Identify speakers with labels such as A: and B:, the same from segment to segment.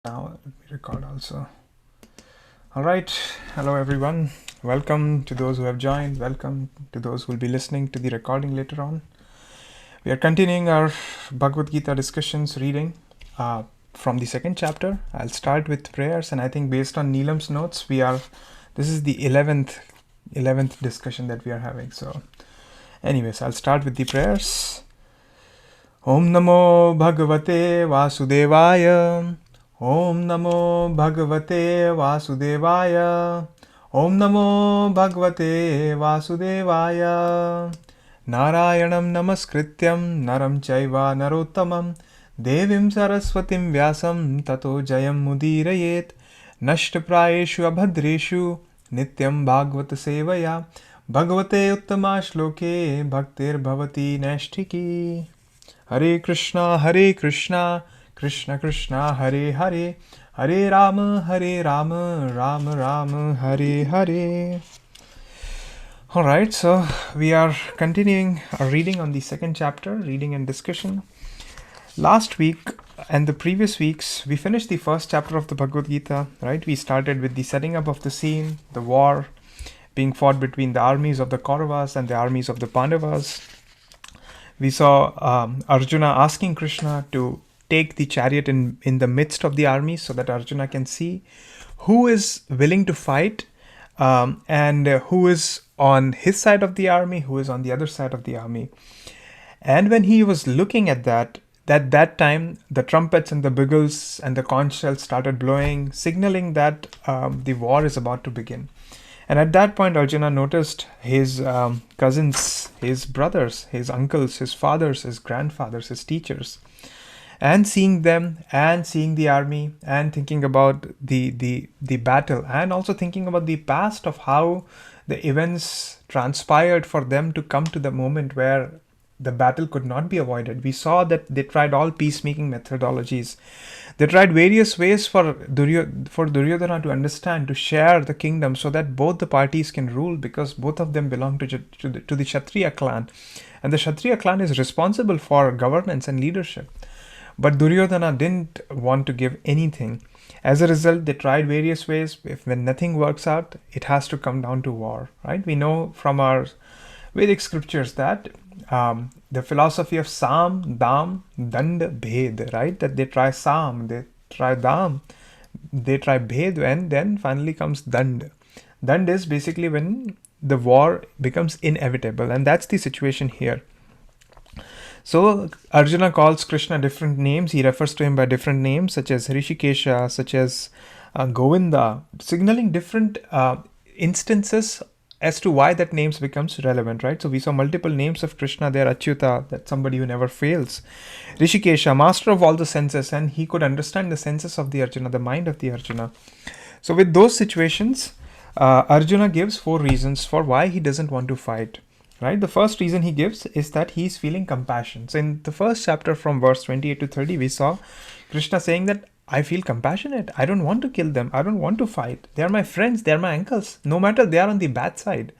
A: Now let me record also. All right. Hello, everyone. Welcome to those who have joined. Welcome to those who will be listening to the recording later on. We are continuing our Bhagavad Gita discussions reading from the second chapter. I'll start with prayers, and I think based on Neelam's notes, this is the 11th discussion that we are having. So anyways, I'll start with the prayers. Om Namo Bhagavate Vasudevaya. Om Namo Bhagavate Vasudevaya. Om Namo Bhagavate Vasudevaya. Narayanam Namaskrityam Naram Chaiva Narottamam Devim Saraswatim Vyasam Tato Jayam Mudirayet Nashtaprayeshu Abhadreshu Nityam Bhagavata Sevaya Bhagavate Uttama Shloke Bhaktir Bhavati Nashtiki. Hare Krishna, Krishna Krishna, Hare Hare, Hare Rama, Rama Rama, Hare Hare. Alright, so we are continuing our reading on the second chapter, reading and discussion. Last week and the previous weeks, we finished the first chapter of the Bhagavad Gita, right? We started with the setting up of the scene, the war being fought between the armies of the Kauravas and the armies of the Pandavas. We saw Arjuna asking Krishna to take the chariot in the midst of the army so that Arjuna can see who is willing to fight and who is on his side of the army, who is on the other side of the army. And when he was looking at that time, the trumpets and the bugles and the conch shells started blowing, signaling that the war is about to begin. And at that point, Arjuna noticed his cousins, his brothers, his uncles, his fathers, his grandfathers, his teachers. And seeing them and seeing the army and thinking about the battle and also thinking about the past of how the events transpired for them to come to the moment where the battle could not be avoided. We saw that they tried all peacemaking methodologies. They tried various ways for Duryodhana to understand, to share the kingdom so that both the parties can rule, because both of them belong to the Kshatriya clan. And the Kshatriya clan is responsible for governance and leadership. But Duryodhana didn't want to give anything. As a result, they tried various ways. When nothing works out, it has to come down to war, right? We know from our Vedic scriptures that the philosophy of Sam, Dam, Dand, Bhed, right? That they try Sam, they try Dam, they try Bhed, and then finally comes Dand. Dand is basically when the war becomes inevitable, and that's the situation here. So Arjuna calls Krishna different names. He refers to him by different names, such as Hrishikesha, such as Govinda, signaling different instances as to why that names becomes relevant, right? So we saw multiple names of Krishna there. Achyuta, that's somebody who never fails. Hrishikesha, master of all the senses, and he could understand the senses of the Arjuna, the mind of the Arjuna. So with those situations, Arjuna gives 4 reasons for why he doesn't want to fight, right? The first reason he gives is that he's feeling compassion. So in the first chapter from verse 28 to 30, we saw Krishna saying that I feel compassionate. I don't want to kill them. I don't want to fight. They are my friends. They are my uncles. No matter they are on the bad side.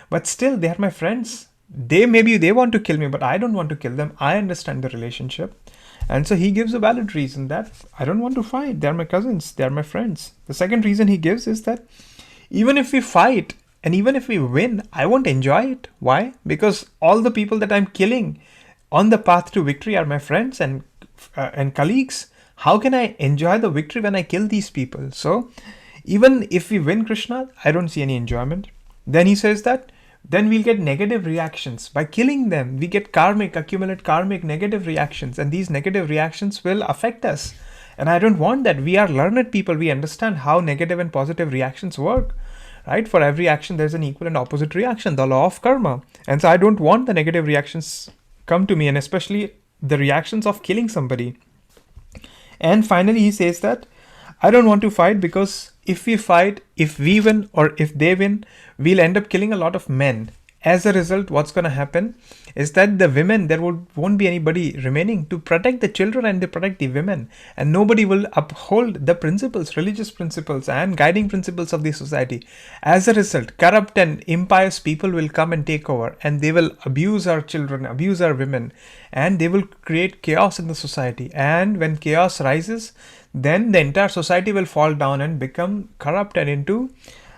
A: But still, they are my friends. Maybe they want to kill me, but I don't want to kill them. I understand the relationship. And so he gives a valid reason that I don't want to fight. They are my cousins. They are my friends. The second reason he gives is that even if we fight and even if we win, I won't enjoy it. Why? Because all the people that I'm killing on the path to victory are my friends and colleagues. How can I enjoy the victory when I kill these people? So even if we win Krishna, I don't see any enjoyment. Then he says that then we'll get negative reactions. By killing them, we get accumulate karmic negative reactions. And these negative reactions will affect us. And I don't want that. We are learned people. We understand how negative and positive reactions work, right? For every action, there's an equal and opposite reaction, the law of karma. And so I don't want the negative reactions come to me, and especially the reactions of killing somebody. And finally, he says that I don't want to fight because if we fight, if we win or if they win, we'll end up killing a lot of men. As a result, what's going to happen is that the women, there won't be anybody remaining to protect the children and to protect the women. And nobody will uphold the principles, religious principles and guiding principles of the society. As a result, corrupt and impious people will come and take over, and they will abuse our children, abuse our women, and they will create chaos in the society. And when chaos rises, then the entire society will fall down and become corrupt and into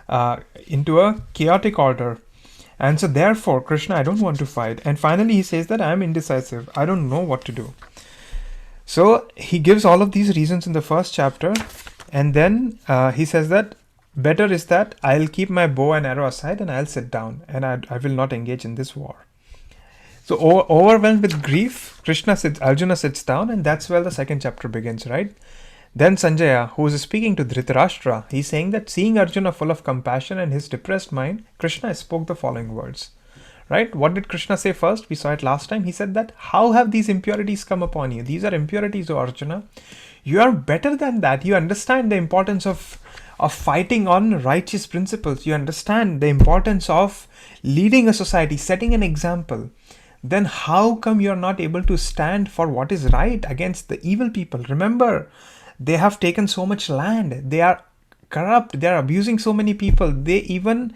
A: a chaotic order. And so therefore, Krishna, I don't want to fight. And finally, he says that I am indecisive. I don't know what to do. So he gives all of these reasons in the first chapter. And then he says that better is that I'll keep my bow and arrow aside and I'll sit down and I will not engage in this war. So overwhelmed with grief, Arjuna sits down, and that's where the second chapter begins, right? Then Sanjaya, who is speaking to Dhritarashtra, he's saying that seeing Arjuna full of compassion and his depressed mind, Krishna spoke the following words. Right? What did Krishna say first? We saw it last time. He said that, how have these impurities come upon you? These are impurities, O Arjuna. You are better than that. You understand the importance of fighting on righteous principles. You understand the importance of leading a society, setting an example. Then how come you are not able to stand for what is right against the evil people? Remember, they have taken so much land. They are corrupt. They are abusing so many people. They even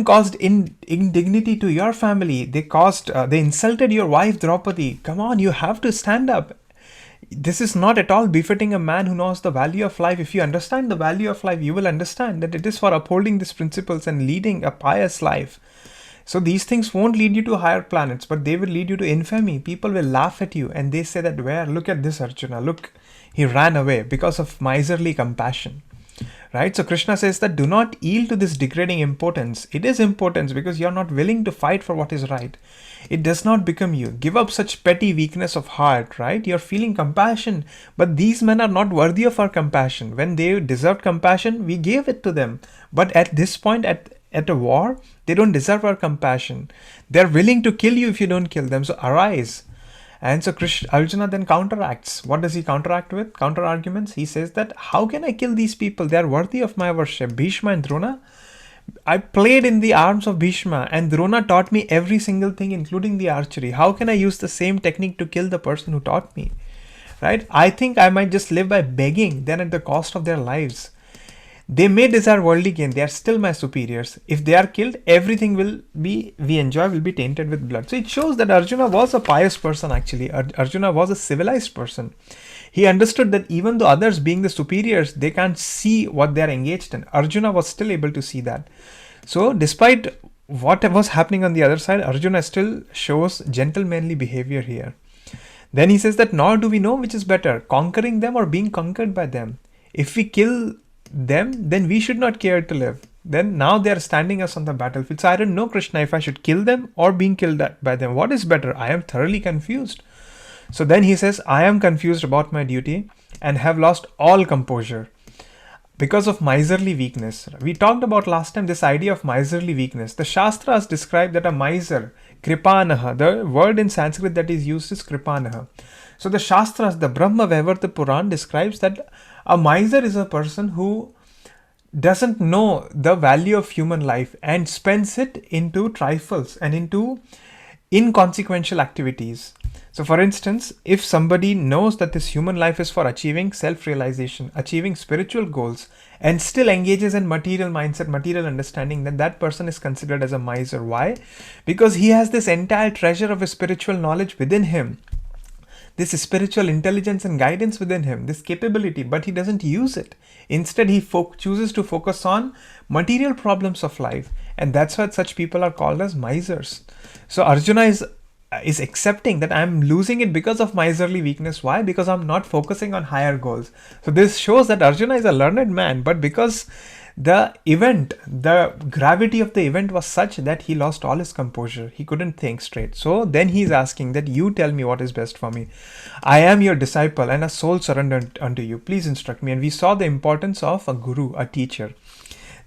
A: caused indignity to your family. They insulted your wife Draupadi. Come on, you have to stand up. This is not at all befitting a man who knows the value of life. If you understand the value of life, you will understand that it is for upholding these principles and leading a pious life. So these things won't lead you to higher planets, but they will lead you to infamy. People will laugh at you and they say that, look at this Arjuna, look, he ran away because of miserly compassion. Right? So Krishna says that do not yield to this degrading importance. It is importance because you are not willing to fight for what is right. It does not become you. Give up such petty weakness of heart, right? You're feeling compassion, but these men are not worthy of our compassion. When they deserved compassion, we gave it to them. But at this point, at a war, they don't deserve our compassion. They're willing to kill you if you don't kill them. So arise. And so Arjuna then counteracts. What does he counteract with? Counter arguments. He says that, how can I kill these people? They are worthy of my worship. Bhishma and Drona. I played in the arms of Bhishma and Drona taught me every single thing, including the archery. How can I use the same technique to kill the person who taught me? Right? I think I might just live by begging then at the cost of their lives. They may desire worldly gain. They are still my superiors. If they are killed, everything we enjoy will be tainted with blood. So it shows that Arjuna was a pious person actually. Arjuna was a civilized person. He understood that even though others being the superiors, they can't see what they are engaged in. Arjuna was still able to see that. So despite what was happening on the other side, Arjuna still shows gentlemanly behavior here. Then he says that nor do we know which is better, conquering them or being conquered by them. If we kill them, then we should not care to live. Then now they are standing us on the battlefield. So I don't know, Krishna, if I should kill them or being killed by them. What is better? I am thoroughly confused. So then he says, I am confused about my duty and have lost all composure because of miserly weakness. We talked about last time this idea of miserly weakness. The Shastras describe that a miser, kripanaha, the word in Sanskrit that is used is kripanaha. So the Shastras, the Brahma Vaivarta Puran describes that a miser is a person who doesn't know the value of human life and spends it into trifles and into inconsequential activities. So for instance, if somebody knows that this human life is for achieving self-realization, achieving spiritual goals, and still engages in material mindset, material understanding, then that person is considered as a miser. Why? Because he has this entire treasure of a spiritual knowledge within him, this spiritual intelligence and guidance within him, this capability, but he doesn't use it. Instead, he chooses to focus on material problems of life. And that's why such people are called as misers. So Arjuna is accepting that I'm losing it because of miserly weakness. Why? Because I'm not focusing on higher goals. So this shows that Arjuna is a learned man, but because the gravity of the event was such that he lost all his composure. He couldn't think straight. So then he's asking that you tell me what is best for me. I am your disciple and a soul surrendered unto you. Please instruct me. And we saw the importance of a guru, a teacher.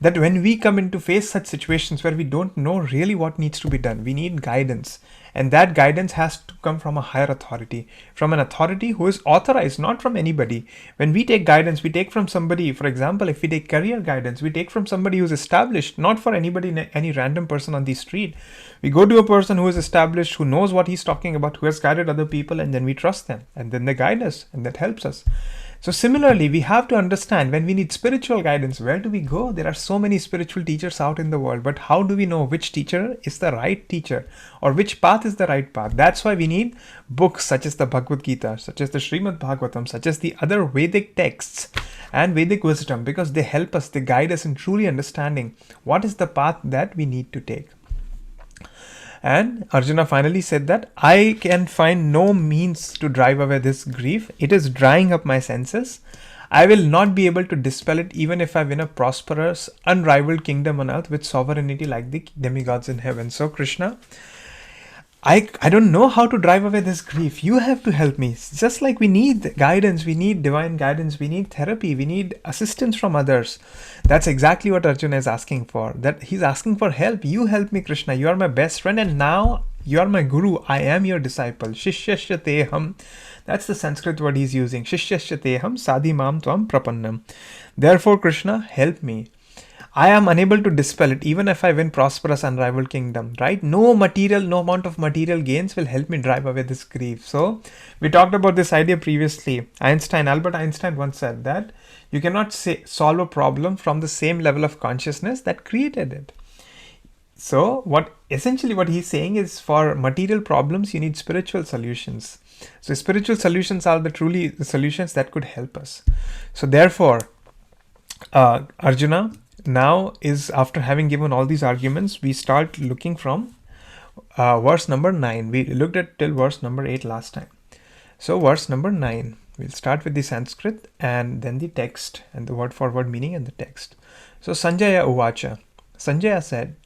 A: That when we come into face such situations where we don't know really what needs to be done, we need guidance. And that guidance has to come from a higher authority, from an authority who is authorized, not from anybody. When we take guidance, we take from somebody, for example, if we take career guidance, we take from somebody who's established, not for anybody, any random person on the street. We go to a person who is established, who knows what he's talking about, who has guided other people, and then we trust them. And then they guide us, and that helps us. So similarly, we have to understand when we need spiritual guidance, where do we go? There are so many spiritual teachers out in the world, but how do we know which teacher is the right teacher or which path is the right path? That's why we need books such as the Bhagavad Gita, such as the Srimad Bhagavatam, such as the other Vedic texts and Vedic wisdom, because they help us, they guide us in truly understanding what is the path that we need to take. And Arjuna finally said that I can find no means to drive away this grief. It is drying up my senses. I will not be able to dispel it even if I win a prosperous, unrivaled kingdom on earth with sovereignty like the demigods in heaven. So Krishna, I don't know how to drive away this grief. You have to help me. Just like we need guidance, we need divine guidance, we need therapy, we need assistance from others. That's exactly what Arjuna is asking for. That he's asking for help. You help me, Krishna. You are my best friend and now you are my guru. I am your disciple. Shishyasya teham. That's the Sanskrit word he's using. Shishyasya teham sadhi mam tvam prapannam. Therefore, Krishna, help me. I am unable to dispel it even if I win prosperous unrivaled kingdom, right? No amount of material gains will help me drive away this grief. So we talked about this idea previously. Albert Einstein once said that you cannot solve a problem from the same level of consciousness that created it. So what he's saying is, for material problems, you need spiritual solutions. So spiritual solutions are the solutions that could help us. So therefore, Arjuna now is, after having given all these arguments, we start looking from verse number 9. We looked at till verse number 8 last time. So verse number 9, we'll start with the Sanskrit and then the text and the word for word meaning and the text. So Sanjaya Uvacha. Sanjaya said,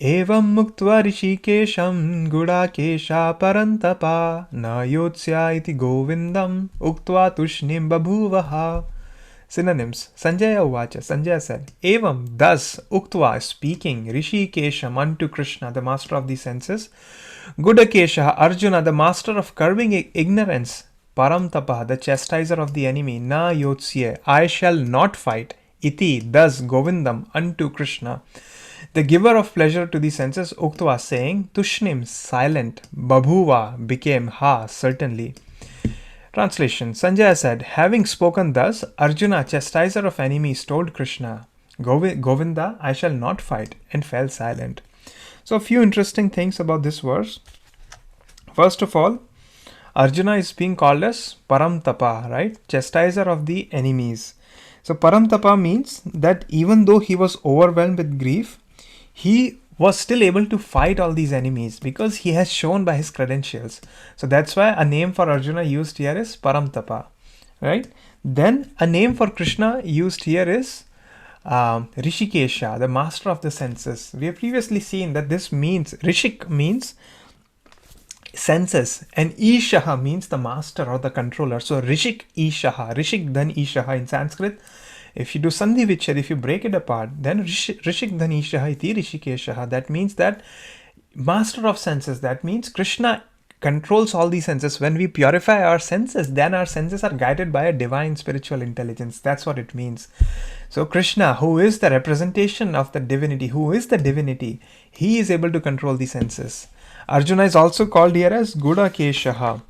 A: Evam muktva rishikesham gudakesha parantapa na yotsya iti govindam uktva tushnim babhuvaha. Synonyms. Sanjaya Uvacha. Sanjaya said, Evam, thus, Uktva, speaking, Rishikesham, unto Krishna, the master of the senses, Gudakesha, Arjuna, the master of curbing ignorance, Paramtapa, the chastiser of the enemy, Na Yotsye, I shall not fight, Iti, thus, Govindam, unto Krishna, the giver of pleasure to the senses, Uktva, saying, Tushnim, silent, Babhuva, became, ha, certainly. Translation. Sanjaya said, having spoken thus, Arjuna, chastiser of enemies, told Krishna, Govinda, I shall not fight, and fell silent. So a few interesting things about this verse. First of all, Arjuna is being called as Paramtapa, right? Chastiser of the enemies. So Paramtapa means that even though he was overwhelmed with grief, he was still able to fight all these enemies because he has shown by his credentials. So that's why a name for Arjuna used here is Paramtapa, right? Then a name for Krishna used here is Rishikesha, the master of the senses. We have previously seen that this means, Rishik means senses and Ishaha means the master or the controller. So Rishik Ishaha, Rishik Dhan Ishaha in Sanskrit. If you do Sandhi Vichad, if you break it apart, then Rishik Dhan Ishaha iti Rishikeshaha. That means that master of senses. That means Krishna controls all these senses. When we purify our senses, then our senses are guided by a divine spiritual intelligence. That's what it means. So Krishna, who is the representation of the divinity, who is the divinity, he is able to control the senses. Arjuna is also called here as Gudakeshaha.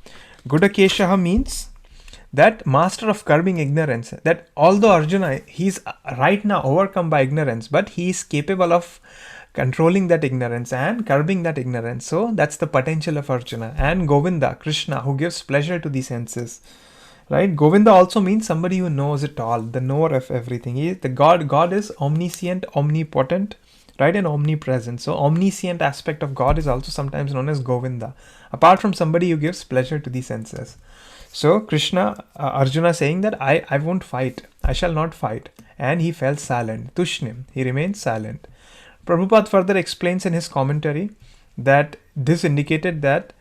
A: Gudakeshaha means that master of curbing ignorance. That although Arjuna, he's right now overcome by ignorance, but he is capable of controlling that ignorance and curbing that ignorance. So that's the potential of Arjuna. And Govinda, Krishna, who gives pleasure to the senses. Right? Govinda also means somebody who knows it all, the knower of everything. He is the God. God is omniscient, omnipotent, right, and omnipresent. So omniscient aspect of God is also sometimes known as Govinda. Apart from somebody who gives pleasure to the senses. So Krishna, Arjuna saying that I won't fight, I shall not fight. And he fell silent. Tushnim, he remained silent. Prabhupada further explains in his commentary that this indicated that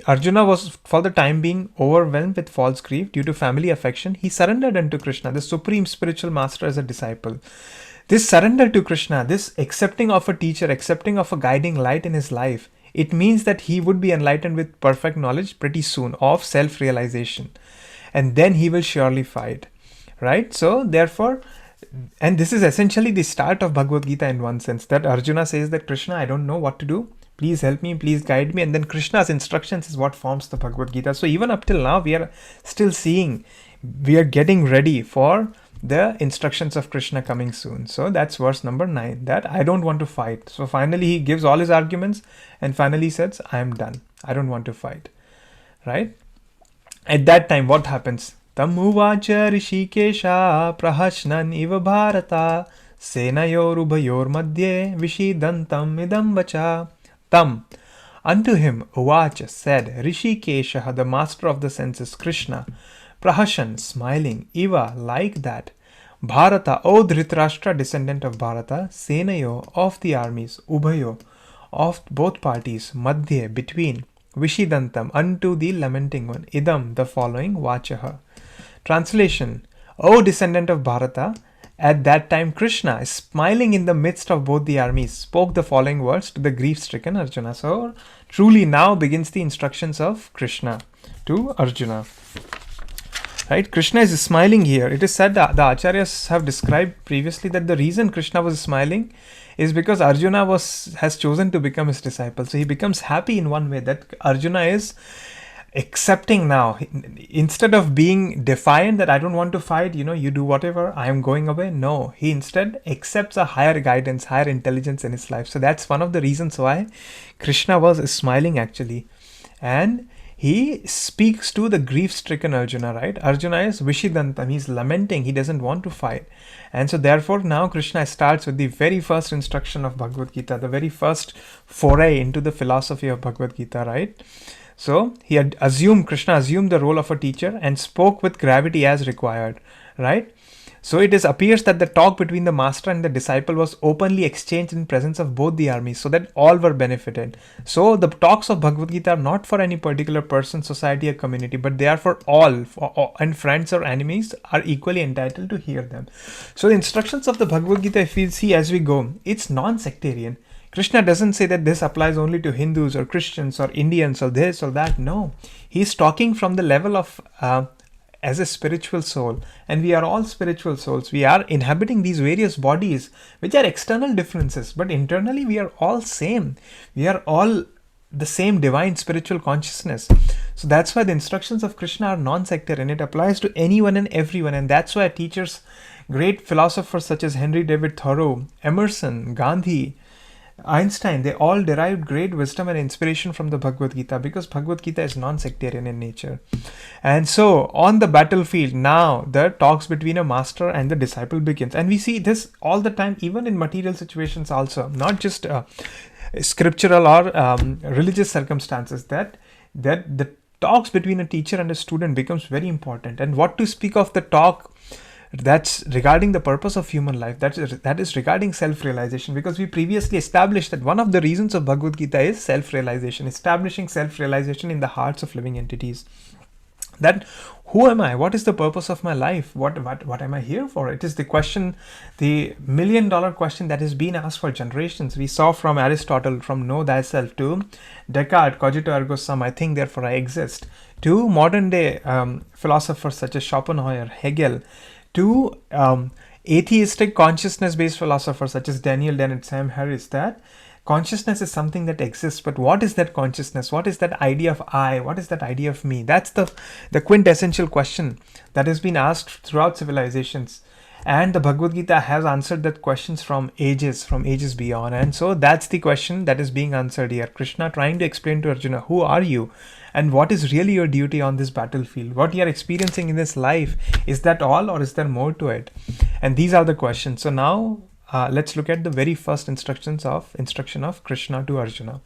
A: Arjuna was for the time being overwhelmed with false grief due to family affection. He surrendered unto Krishna, the supreme spiritual master, as a disciple. This surrender to Krishna, this accepting of a teacher, accepting of a guiding light in his life, it means that he would be enlightened with perfect knowledge pretty soon of self-realization. And then he will surely fight. Right? So therefore, and this is essentially the start of Bhagavad Gita in one sense, that Arjuna says that Krishna, I don't know what to do. Please help me, please guide me. And then Krishna's instructions is what forms the Bhagavad Gita. So even up till now, we are still seeing we are getting ready for the instructions of Krishna coming soon. So that's verse number 9, that I don't want to fight. So finally he gives all his arguments and finally says, I am done. I don't want to fight. Right? At that time, what happens? Tam uvacha rishikesha prahashnan iva bharata senayor ubhayor madhye vishidantam idam vacha. Tam, unto him, uvacha said, Rishikesha, the master of the senses, Krishna, prahashan, smiling, iva, like that, Bharata, O Dhritarashtra, descendant of Bharata, senayo, of the armies, ubhayo, of both parties, madhye, between, Vishidantam, unto the lamenting one, idam, the following, vachaha. Translation: O descendant of Bharata, at that time Krishna, smiling in the midst of both the armies, spoke the following words to the grief-stricken Arjuna. So truly now begins the instructions of Krishna to Arjuna. Right? Krishna is smiling here. It is said that the Acharyas have described previously that the reason Krishna was smiling is because Arjuna has chosen to become his disciple. So he becomes happy in one way that Arjuna is accepting now. Instead of being defiant that I don't want to fight, you do whatever, I am going away. No, he instead accepts a higher guidance, higher intelligence in his life. So that's one of the reasons why Krishna was smiling actually. And he speaks to the grief-stricken Arjuna, right? Arjuna is Vishidantam, he's lamenting, he doesn't want to fight. And so therefore now Krishna starts with the very first instruction of Bhagavad Gita, the very first foray into the philosophy of Bhagavad Gita, right? So Krishna assumed the role of a teacher and spoke with gravity as required, right? So it appears that the talk between the master and the disciple was openly exchanged in presence of both the armies, so that all were benefited. So the talks of Bhagavad Gita are not for any particular person, society, or community, but they are for all, and friends or enemies are equally entitled to hear them. So the instructions of the Bhagavad Gita, if we see as we go, it's non-sectarian. Krishna doesn't say that this applies only to Hindus or Christians or Indians or this or that. No, he's talking from the level of as a spiritual soul, and we are all spiritual souls. We are inhabiting these various bodies which are external differences, but internally we are all same. We are all the same divine spiritual consciousness. So that's why the instructions of Krishna are non-sectarian. It applies to anyone and everyone, and that's why teachers, great philosophers such as Henry David Thoreau, Emerson, Gandhi, Einstein, they all derived great wisdom and inspiration from the Bhagavad Gita, because Bhagavad Gita is non-sectarian in nature. And so on the battlefield now, the talks between a master and the disciple begins. And we see this all the time, even in material situations also, not just scriptural or religious circumstances, that the talks between a teacher and a student becomes very important. And what to speak of the talk that's regarding the purpose of human life, that is regarding self-realization, because we previously established that one of the reasons of Bhagavad Gita is self-realization, establishing self-realization in the hearts of living entities. That who am I? What is the purpose of my life? What am I here for? It is the question, the $1,000,000 question that has been asked for generations. We saw from Aristotle, from know thyself, to Descartes, cogito ergo sum, I think therefore I exist, to modern day philosophers such as Schopenhauer, Hegel, to atheistic consciousness-based philosophers such as Daniel Dennett, Sam Harris, that consciousness is something that exists, but what is that consciousness? What is that idea of I? What is that idea of me? That's the quintessential question that has been asked throughout civilizations. And the Bhagavad Gita has answered that questions from ages beyond. And so that's the question that is being answered here. Krishna trying to explain to Arjuna, who are you? And what is really your duty on this battlefield? What you are experiencing in this life, is that all, or is there more to it? And these are the questions. So now let's look at the very first instruction of Krishna to Arjuna.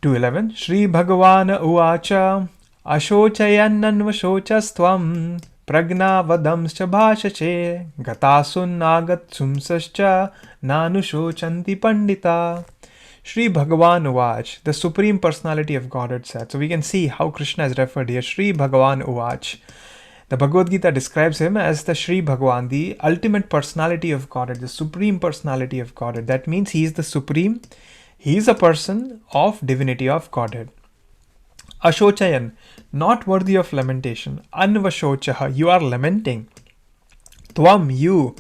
A: 2:11. Shri Bhagavan Uvacha Ashochayananvashochastvam Pragnavadamscha bhashache Gatasunagatsumsascha Nanushochanti Pandita. Shri Bhagavan Uvach, the Supreme Personality of Godhead said. So we can see how Krishna is referred here. Shri Bhagavan Uvach. The Bhagavad Gita describes him as the Shri Bhagavan, the ultimate personality of Godhead, the Supreme Personality of Godhead. That means he is the Supreme. He is a person of divinity of Godhead. Ashochayan, not worthy of lamentation. Anvashochaha, you are lamenting. Tvam, you.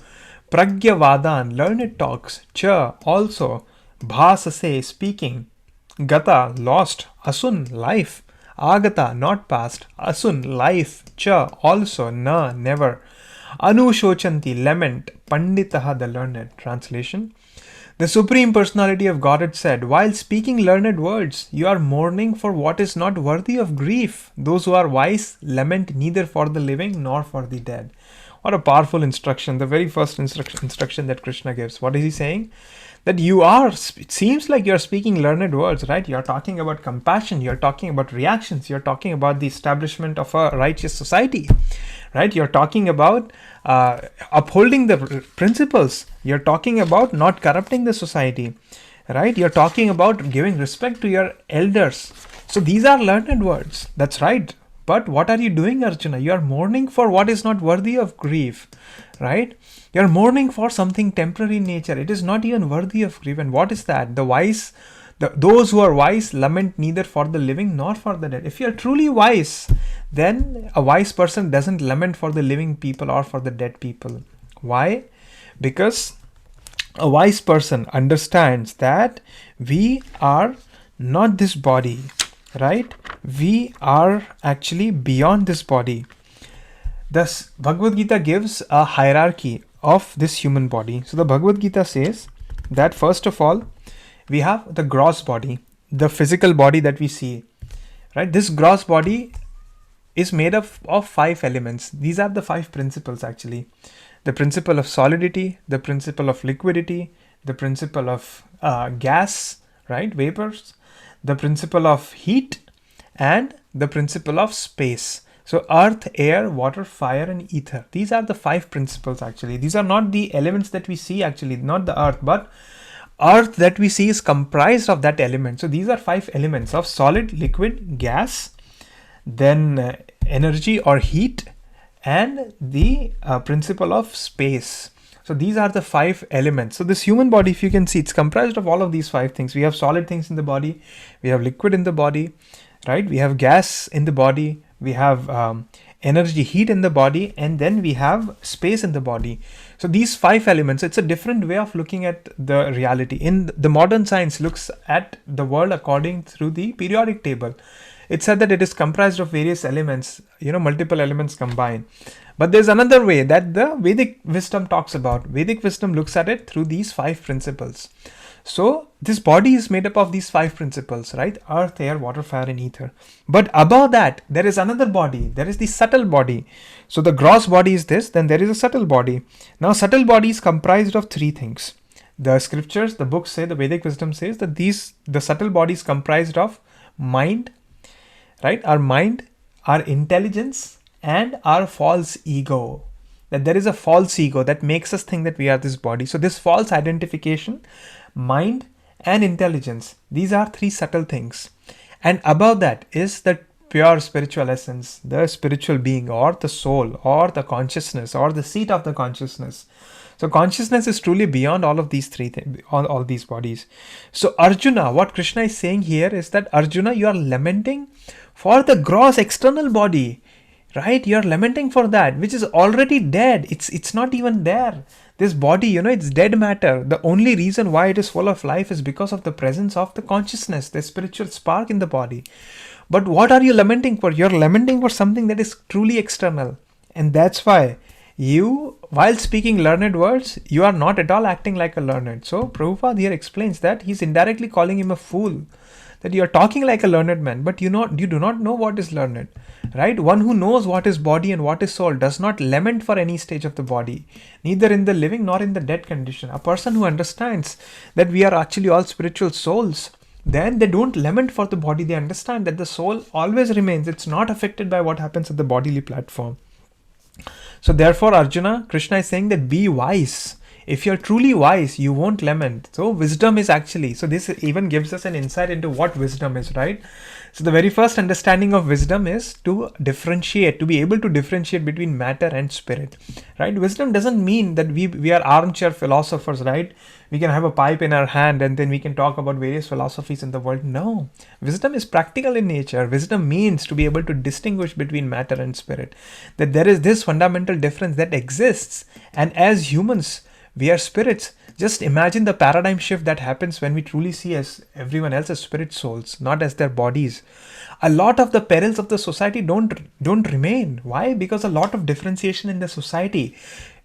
A: Pragyavadan, learned talks. Cha, also. Bhasase, speaking. Gata, lost. Asun, life. Agata, not past. Asun, life. Cha, also. Na, never. Anushochanti, lament. Panditaha, the learned. Translation. The Supreme Personality of Godhead said, while speaking learned words, you are mourning for what is not worthy of grief. Those who are wise lament neither for the living nor for the dead. What a powerful instruction. The very first instruction that Krishna gives. What is he saying? That it seems like you're speaking learned words, right? You're talking about compassion. You're talking about reactions. You're talking about the establishment of a righteous society, right? You're talking about upholding the principles. You're talking about not corrupting the society, right? You're talking about giving respect to your elders. So these are learned words. That's right. But what are you doing, Arjuna? You are mourning for what is not worthy of grief, right? You are mourning for something temporary in nature. It is not even worthy of grief. And what is that? Those who are wise lament neither for the living nor for the dead. If you are truly wise, then a wise person doesn't lament for the living people or for the dead people. Why? Because a wise person understands that we are not this body, right? We are actually beyond this body. Thus, Bhagavad Gita gives a hierarchy of this human body. So the Bhagavad Gita says that first of all, we have the gross body, the physical body that we see, right? This gross body is made up of 5 elements. These are the 5 principles actually. The principle of solidity, the principle of liquidity, the principle of gas, right? Vapors, the principle of heat, and the principle of space. So earth, air, water, fire, and ether. These are the 5 principles actually. These are not the elements that we see actually, not the earth, but earth that we see is comprised of that element. So these are 5 elements of solid, liquid, gas, then energy or heat, and the principle of space. So these are the 5 elements. So this human body, if you can see, it's comprised of all of these 5 things. We have solid things in the body, we have liquid in the body, right? We have gas in the body, we have energy, heat in the body, and then we have space in the body. So these 5 elements, it's a different way of looking at the reality. In the modern science looks at the world according through the periodic table. It's said that it is comprised of various elements, multiple elements combined. But there's another way that the Vedic wisdom talks about. Vedic wisdom looks at it through these 5 principles. So this body is made up of these 5 principles, right? Earth, air, water, fire, and ether. But above that, there is another body. There is the subtle body. So the gross body is this, then there is a subtle body. Now subtle body is comprised of 3 things. The scriptures, the books say, the Vedic wisdom says that the subtle body is comprised of mind, right? Our mind, our intelligence, and our false ego. That there is a false ego that makes us think that we are this body. So this false identification, mind and intelligence, these are 3 subtle things. And above that is the pure spiritual essence, the spiritual being, or the soul, or the consciousness, or the seat of the consciousness. So consciousness is truly beyond all of these 3 things, all these bodies. So Arjuna, what Krishna is saying here is that Arjuna, you are lamenting for the gross external body, right? You are lamenting for that, which is already dead. It's not even there. This body, it's dead matter. The only reason why it is full of life is because of the presence of the consciousness, the spiritual spark in the body. But what are you lamenting for? You're lamenting for something that is truly external. And that's why you, while speaking learned words, you are not at all acting like a learned. So Prabhupada here explains that he's indirectly calling him a fool. That you are talking like a learned man, but you do not know what is learned, right? One who knows what is body and what is soul does not lament for any stage of the body, neither in the living nor in the dead condition. A person who understands that we are actually all spiritual souls, then they don't lament for the body. They understand that the soul always remains. It's not affected by what happens at the bodily platform. So therefore, Arjuna, Krishna is saying that be wise. If you're truly wise, you won't lament. So wisdom is actually, so this even gives us an insight into what wisdom is, right? So the very first understanding of wisdom is to differentiate, to be able to differentiate between matter and spirit, right? Wisdom doesn't mean that we are armchair philosophers, right? We can have a pipe in our hand and then we can talk about various philosophies in the world. No, wisdom is practical in nature. Wisdom means to be able to distinguish between matter and spirit, that there is this fundamental difference that exists. And as humans, we are spirits. Just imagine the paradigm shift that happens when we truly see as everyone else as spirit souls, not as their bodies. A lot of the perils of the society don't remain. Why? Because a lot of differentiation in the society,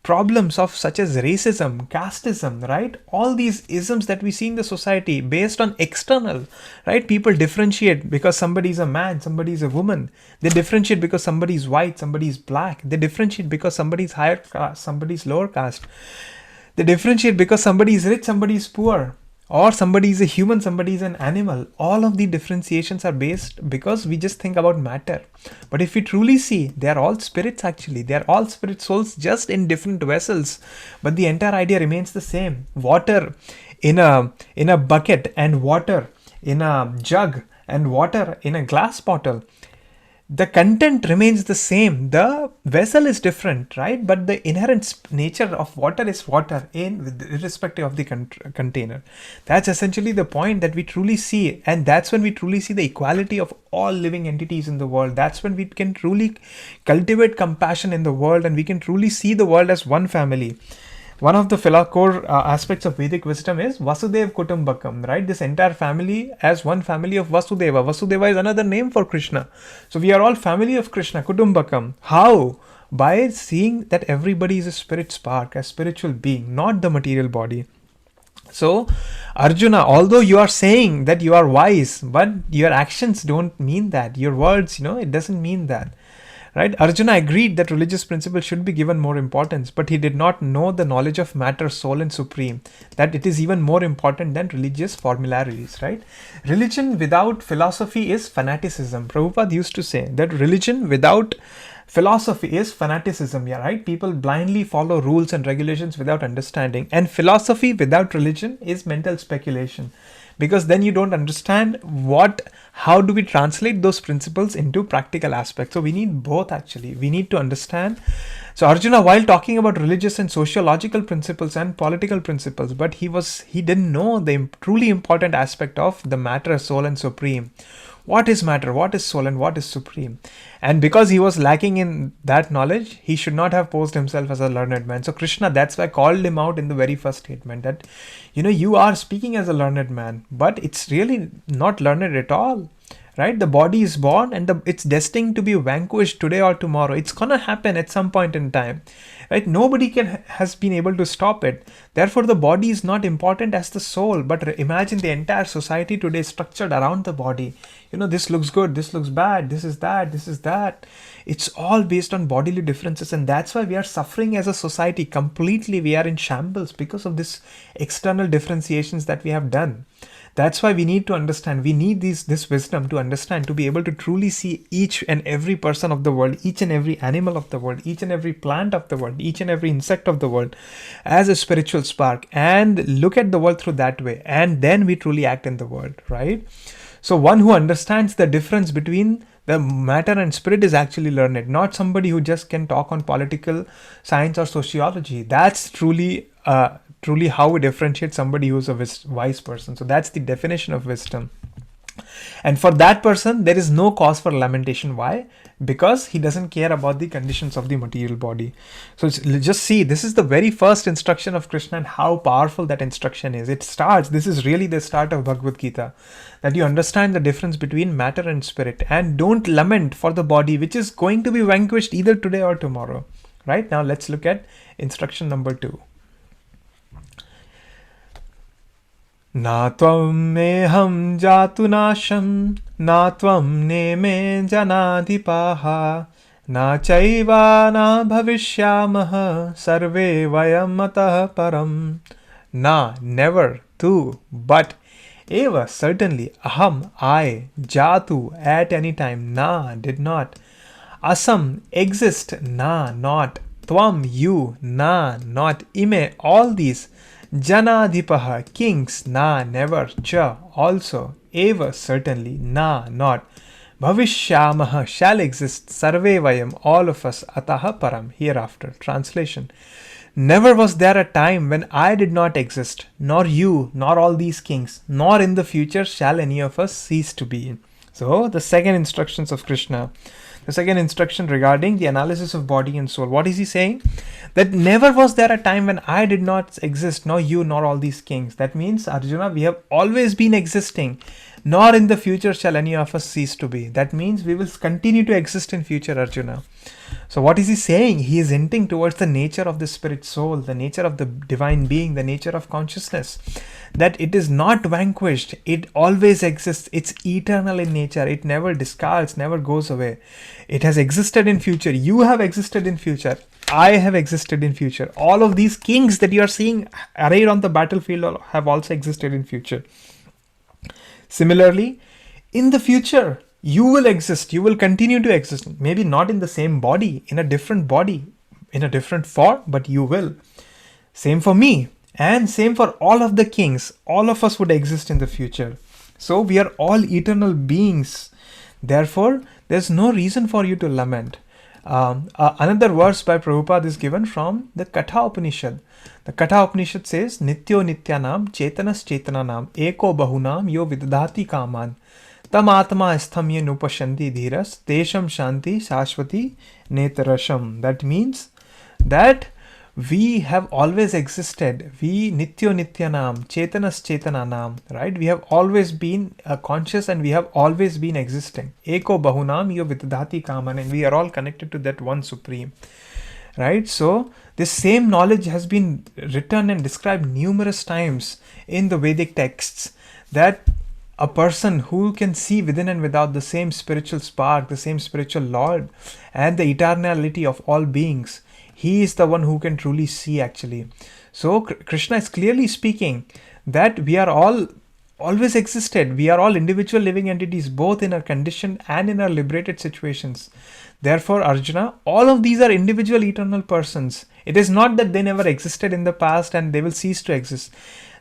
A: problems of such as racism, casteism, right? All these isms that we see in the society based on external, right? People differentiate because somebody is a man, somebody is a woman. They differentiate because somebody is white, somebody is black. They differentiate because somebody is higher caste, somebody is lower caste. They differentiate because somebody is rich, somebody is poor, or somebody is a human, somebody is an animal. All of the differentiations are based because we just think about matter. But if we truly see, they are all spirits actually. They are all spirit souls, just in different vessels. But the entire idea remains the same. Water in a bucket, and water in a jug, and water in a glass bottle. The content remains the same. The vessel is different, right? But the inherent nature of water is water, irrespective of the container. That's essentially the point that we truly see. And that's when we truly see the equality of all living entities in the world. That's when we can truly cultivate compassion in the world, and we can truly see the world as one family. One of the core aspects of Vedic wisdom is Vasudev Kutumbakam, right? This entire family as one family of Vasudeva. Vasudeva is another name for Krishna. So we are all family of Krishna, Kutumbakam. How? By seeing that everybody is a spirit spark, a spiritual being, not the material body. So, Arjuna, although you are saying that you are wise, but your actions don't mean that. Your words, it doesn't mean that. Right? Arjuna agreed that religious principles should be given more importance, but he did not know the knowledge of matter, soul, and supreme, that it is even more important than religious formularies, right? Religion without philosophy is fanaticism. Prabhupada used to say that religion without philosophy is fanaticism, yeah, right? People blindly follow rules and regulations without understanding, and philosophy without religion is mental speculation. Because then you don't understand how do we translate those principles into practical aspects. So we need both actually. We need to understand. So Arjuna, while talking about religious and sociological principles and political principles, but he didn't know the truly important aspect of the matter, soul, and supreme. What is matter, what is soul, and what is supreme? And because he was lacking in that knowledge, he should not have posed himself as a learned man. So Krishna, that's why called him out in the very first statement that, you are speaking as a learned man, but it's really not learned at all. Right? The body is born and it's destined to be vanquished today or tomorrow. It's gonna happen at some point in time. Right? Nobody has been able to stop it. Therefore, the body is not important as the soul. But imagine the entire society today structured around the body. This looks good, this looks bad, this is that, this is that. It's all based on bodily differences, and that's why we are suffering as a society completely. We are in shambles because of this external differentiations that we have done. That's why we need to understand. We need this wisdom to understand, to be able to truly see each and every person of the world, each and every animal of the world, each and every plant of the world, each and every insect of the world as a spiritual spark, and look at the world through that way. And then we truly act in the world, right? So one who understands the difference between the matter and spirit is actually learned, not somebody who just can talk on political science or sociology. That's truly how we differentiate somebody who's a wise person. So that's the definition of wisdom. And for that person, there is no cause for lamentation. Why? Because he doesn't care about the conditions of the material body. So just see, this is the very first instruction of Krishna, and how powerful that instruction is. This is really the start of Bhagavad Gita, that you understand the difference between matter and spirit, and don't lament for the body, which is going to be vanquished either today or tomorrow. Right? Now let's look at instruction number 2. Na tvam meham jatu nasham, na tvam neme janadipaha, na chaiva na bhavishyamaha, sarve vayam atah param. Na, never, tu, but, eva, certainly, aham, I, jatu, at any time, na, did not, asam, exist, na, not, tvam, you, na, not, ime, all these, Janadipaha, kings, na, never, cha, also, eva, certainly, na, not, bhavishyamaha, shall exist, sarve vayam, all of us, ataha param, hereafter. Translation: never was there a time when I did not exist, nor you, nor all these kings, nor in the future shall any of us cease to be. So, the second instructions of Krishna, The second instruction regarding the analysis of body and soul. What is he saying? That never was there a time when I did not exist, nor you, nor all these kings. That means, Arjuna, we have always been existing, nor in the future shall any of us cease to be. That means we will continue to exist in future, Arjuna. So what is he saying? He is hinting towards the nature of the spirit soul, the nature of the divine being, the nature of consciousness. That it is not vanquished, it always exists, it's eternal in nature, it never discards, never goes away. It has existed in future, you have existed in future, I have existed in future. All of these kings that you are seeing arrayed on the battlefield have also existed in future. Similarly, in the future, you will exist, you will continue to exist, maybe not in the same body, in a different body, in a different form, but you will. Same for me, and same for all of the kings. All of us would exist in the future. So we are all eternal beings. Therefore, there's no reason for you to lament. Another verse by Prabhupada is given from the Katha Upanishad. The Katha Upanishad says, Nityo Nityanam Chetanas Chetananam Eko Bahunam Yo Vidadhati Kaman Tam Atma Asthamya Nupashanti Dhiras Tesham Shanti Shashwati Netarasham. That means that we have always existed. We Nityo Nityanam, Chetanas Chetananam, right? We have always been conscious and we have always been existing. Eko Bahunam Yo Vidadhati Kaman, and we are all connected to that one Supreme, right? So this same knowledge has been written and described numerous times in the Vedic texts, that a person who can see within and without the same spiritual spark, the same spiritual Lord, and the eternality of all beings, he is the one who can truly see actually. So Krishna is clearly speaking that we are all always existed. We are all individual living entities, both in our conditioned and in our liberated situations. Therefore, Arjuna, all of these are individual eternal persons. It is not that they never existed in the past and they will cease to exist.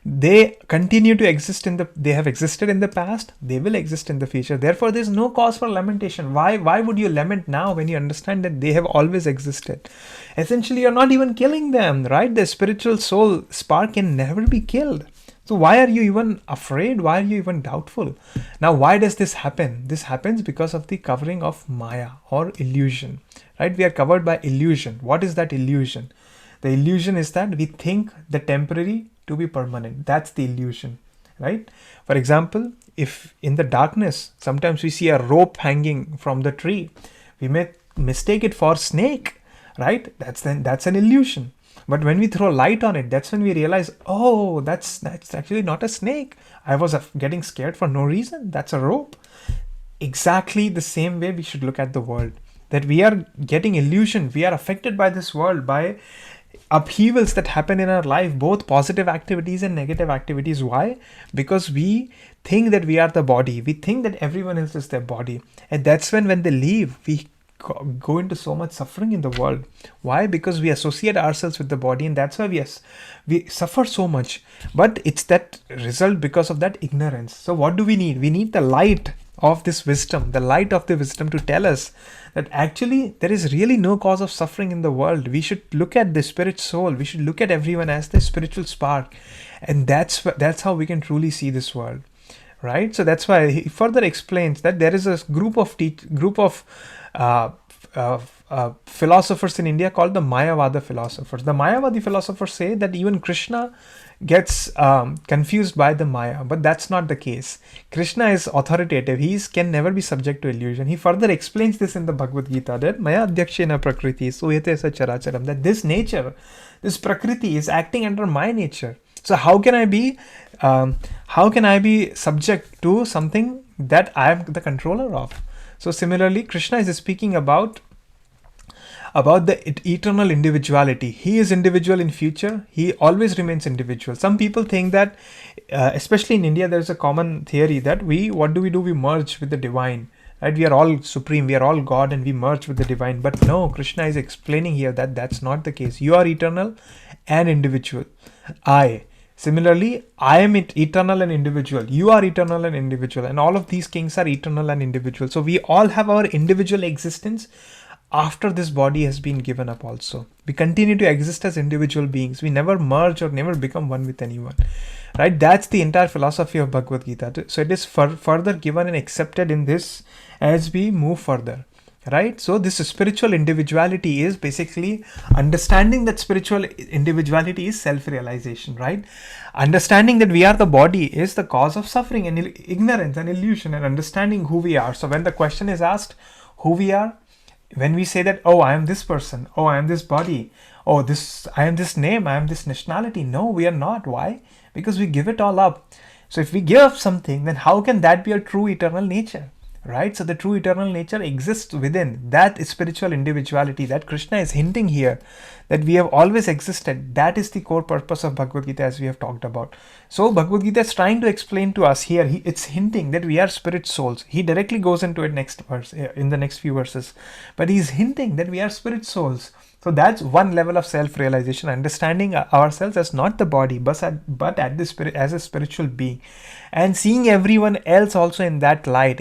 A: They continue to exist they have existed in the past, they will exist in the future. Therefore, there is no cause for lamentation. Why would you lament now when you understand that they have always existed? Essentially, you're not even killing them, right? The spiritual soul spark can never be killed. So why are you even afraid? Why are you even doubtful? Now, why does this happen? This happens because of the covering of Maya or illusion, right? We are covered by illusion. What is that illusion? The illusion is that we think the temporary to be permanent. That's the illusion, right? For example, if in the darkness, sometimes we see a rope hanging from the tree, we may mistake it for snake, right? That's an illusion. But when we throw light on it, that's when we realize, oh, that's actually not a snake. I was getting scared for no reason. That's a rope. Exactly the same way we should look at the world. That we are getting illusion. We are affected by this world, by upheavals that happen in our life, both positive activities and negative activities. Why? Because we think that we are the body. We think that everyone else is their body. And that's when they leave, we go into so much suffering in the world. Why? Because we associate ourselves with the body, and that's why we suffer so much. But it's that result because of that ignorance. So what do we need? We need the light of this wisdom, the light of the wisdom to tell us that actually there is really no cause of suffering in the world. We should look at the spirit soul. We should look at everyone as the spiritual spark. And that's how we can truly see this world, right? So that's why he further explains that there is a group of philosophers in India called the Mayavada philosophers. The Mayavadi philosophers say that even Krishna gets confused by the Maya, but that's not the case. Krishna is authoritative. He can never be subject to illusion. He further explains this in the Bhagavad Gita, that Maya Adhyakshena Prakriti Suyate sa Characharam, that this nature, this Prakriti is acting under my nature. So how can I be subject to something that I am the controller of? So similarly, Krishna is speaking about the eternal individuality. He is individual in future. He always remains individual. Some people think that, especially in India, there's a common theory that we merge with the divine. Right? We are all supreme. We are all God, and we merge with the divine. But no, Krishna is explaining here that that's not the case. You are eternal and individual. Similarly, I am eternal and individual. You are eternal and individual. And all of these kings are eternal and individual. So we all have our individual existence after this body has been given up also. We continue to exist as individual beings. We never merge or never become one with anyone. Right? That's the entire philosophy of Bhagavad Gita. So it is further given and accepted in this as we move further. right? So this spiritual individuality is basically understanding that spiritual individuality is self-realization, right? Understanding that we are the body is the cause of suffering and ignorance and illusion, and understanding who we are. So when the question is asked who we are, when we say that, oh, I am this person, oh, I am this body, oh, this, I am this name, I am this nationality. No, we are not. Why? Because we give it all up. So if we give up something, then how can that be a true eternal nature? Right? So the true eternal nature exists within. That is spiritual individuality that Krishna is hinting here, that we have always existed. That is the core purpose of Bhagavad Gita, as we have talked about. So Bhagavad Gita is trying to explain to us here, it's hinting that we are spirit souls. He directly goes into it next verse, in the next few verses, but he's hinting that we are spirit souls. So that's one level of self-realization, understanding ourselves as not the body, but at the spirit, as a spiritual being, and seeing everyone else also in that light.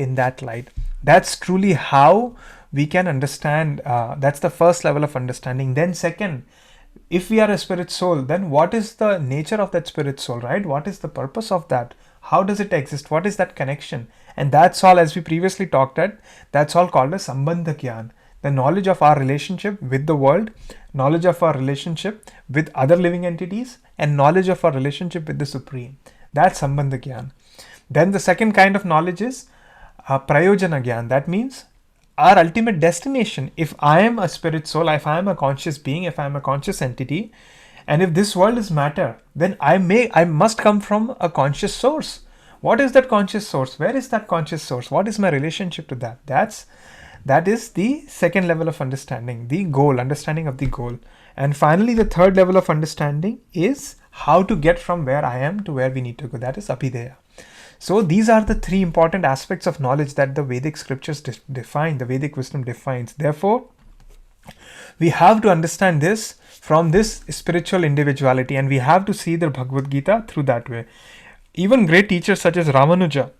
A: That's truly how we can understand. That's the first level of understanding. Then second, if we are a spirit soul, then what is the nature of that spirit soul, right? What is the purpose of that? How does it exist? What is that connection? And that's all, as we previously talked at, that's all called as Sambandha Gyan. The knowledge of our relationship with the world, knowledge of our relationship with other living entities, and knowledge of our relationship with the Supreme. That's Sambandha Gyan. Then the second kind of knowledge is Prayojana Gyan. That means our ultimate destination. If I am a spirit soul, if I am a conscious being, if I am a conscious entity, and if this world is matter, then I must come from a conscious source. What is that conscious source? Where is that conscious source? What is my relationship to that? That is the second level of understanding, the goal, understanding of the goal. And finally, the third level of understanding is how to get from where I am to where we need to go. That is Abhideya. So these are the three important aspects of knowledge that the Vedic scriptures define, the Vedic wisdom defines. Therefore, we have to understand this from this spiritual individuality, and we have to see the Bhagavad Gita through that way. Even great teachers such as Ramanuja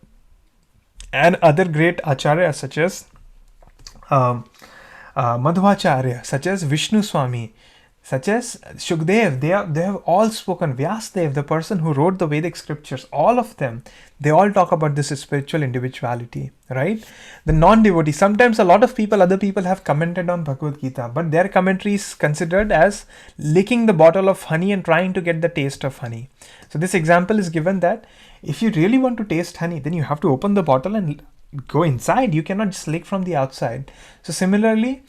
A: and other great acharyas such as Madhvacharya, such as Vishnu Swami, such as Shukdev, they have all spoken. Vyasdev, the person who wrote the Vedic scriptures, all of them, they all talk about this spiritual individuality, right? The non-devotee, sometimes a lot of people, other people have commented on Bhagavad Gita, but their commentary is considered as licking the bottle of honey and trying to get the taste of honey. So this example is given that if you really want to taste honey, then you have to open the bottle and go inside. You cannot just lick from the outside. So similarly,